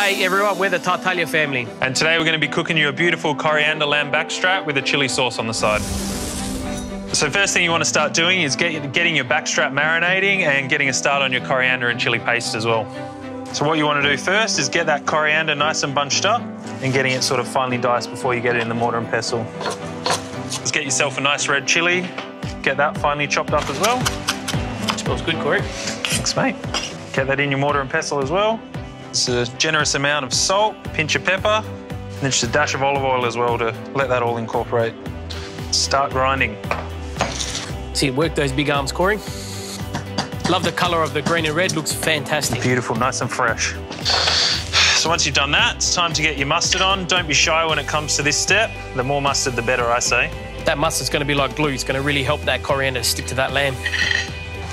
Hey everyone, we're the Tartaglia family. And today we're going to be cooking you a beautiful coriander lamb backstrap with a chili sauce on the side. So first thing you want to start doing is getting your backstrap marinating and getting a start on your coriander and chili paste as well. So what you want to do first is get that coriander nice and bunched up and getting it sort of finely diced before you get it in the mortar and pestle. Let's get yourself a nice red chili. Get that finely chopped up as well. Smells good, Corey. Thanks, mate. Get that in your mortar and pestle as well. Just a generous amount of salt, pinch of pepper, and then just a dash of olive oil as well to let that all incorporate. Start grinding. See, work those big arms, Corey. Love the colour of the green and red, looks fantastic. Beautiful, nice and fresh. So once you've done that, it's time to get your mustard on. Don't be shy when it comes to this step. The more mustard, the better, I say. That mustard's going to be like glue. It's going to really help that coriander stick to that lamb.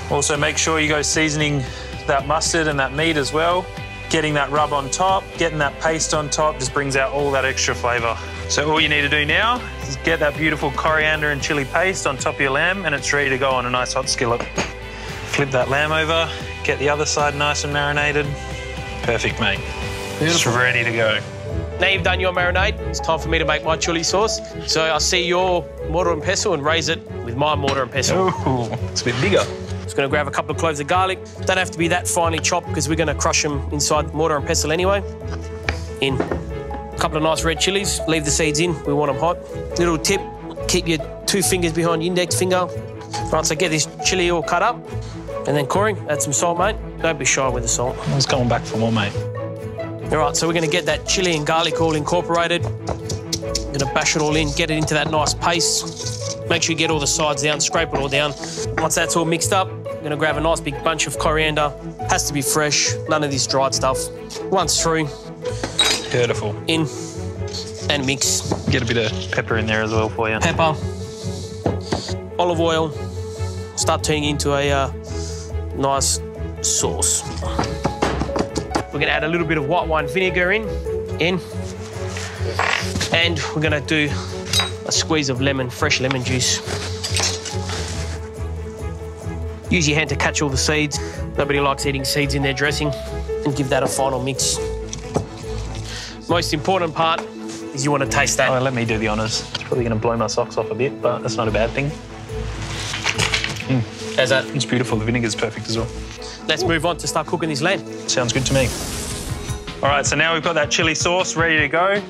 Also, make sure you go seasoning that mustard and that meat as well. Getting that rub on top, getting that paste on top just brings out all that extra flavour. So all you need to do now is get that beautiful coriander and chili paste on top of your lamb and it's ready to go on a nice hot skillet. Flip that lamb over, get the other side nice and marinated. Perfect, mate. Beautiful. It's ready to go. Now you've done your marinade, it's time for me to make my chili sauce. So I'll see your mortar and pestle and raise it with my mortar and pestle. Ooh, it's a bit bigger. Just going to grab a couple of cloves of garlic. Don't have to be that finely chopped because we're going to crush them inside the mortar and pestle anyway. In a couple of nice red chilies. Leave the seeds in, we want them hot. Little tip, keep your 2 fingers behind your index finger. Right, so get this chili all cut up. And then, Corey, add some salt, mate. Don't be shy with the salt. I was going back for more, mate. All right, so we're going to get that chili and garlic all incorporated. Going to bash it all in, get it into that nice paste. Make sure you get all the sides down, scrape it all down. Once that's all mixed up, I'm going to grab a nice big bunch of coriander. Has to be fresh, none of this dried stuff. Once through. Beautiful. In and mix. Get a bit of pepper in there as well for you. Pepper, olive oil. Start turning it into a nice sauce. We're going to add a little bit of white wine vinegar in. And we're going to do a squeeze of lemon, fresh lemon juice. Use your hand to catch all the seeds. Nobody likes eating seeds in their dressing. And give that a final mix. Most important part is you want to taste that. Oh, let me do the honours. It's probably going to blow my socks off a bit, but that's not a bad thing. How's that? It's beautiful. The vinegar's perfect as well. Let's move on to start cooking this lamb. Sounds good to me. All right, so now we've got that chili sauce ready to go.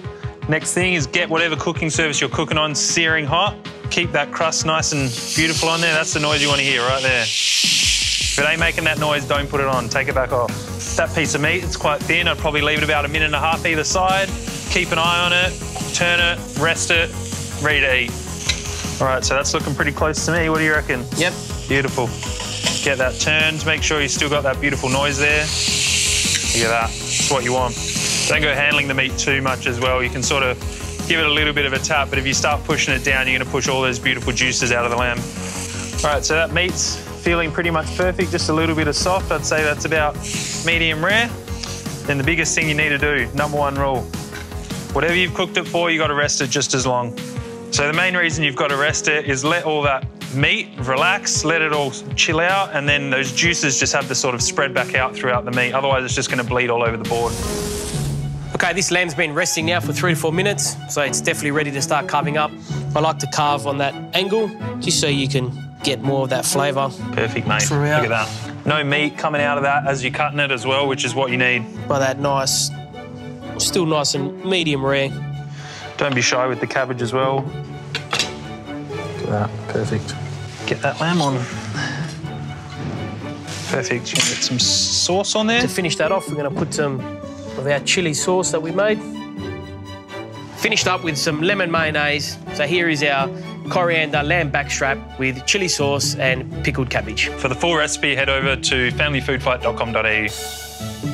Next thing is get whatever cooking surface you're cooking on searing hot. Keep that crust nice and beautiful on there. That's the noise you want to hear right there. If it ain't making that noise, don't put it on. Take it back off. That piece of meat, it's quite thin. I'd probably leave it about 1.5 minutes either side. Keep an eye on it, turn it, rest it, ready to eat. All right, so that's looking pretty close to me. What do you reckon? Yep. Beautiful. Get that turned. Make sure you still got that beautiful noise there. Look at that. That's what you want. Don't go handling the meat too much as well. You can sort of give it a little bit of a tap, but if you start pushing it down, you're going to push all those beautiful juices out of the lamb. All right, so that meat's feeling pretty much perfect, just a little bit of soft. I'd say that's about medium rare. Then the biggest thing you need to do, #1 rule, whatever you've cooked it for, you got to rest it just as long. So the main reason you've got to rest it is let all that meat relax, let it all chill out, and then those juices just have to sort of spread back out throughout the meat. Otherwise, it's just going to bleed all over the board. Okay, this lamb's been resting now for 3 to 4 minutes, so it's definitely ready to start carving up. I like to carve on that angle, just so you can get more of that flavour. Perfect, mate. Throughout. Look at that. No meat coming out of that as you're cutting it as well, which is what you need. By that nice, still nice and medium rare. Don't be shy with the cabbage as well. Look at that, perfect. Get that lamb on. Perfect. You can get some sauce on there. To finish that off, we're going to put some of our chili sauce that we made. Finished up with some lemon mayonnaise. So here is our coriander lamb backstrap with chili sauce and pickled cabbage. For the full recipe, head over to familyfoodfight.com.au.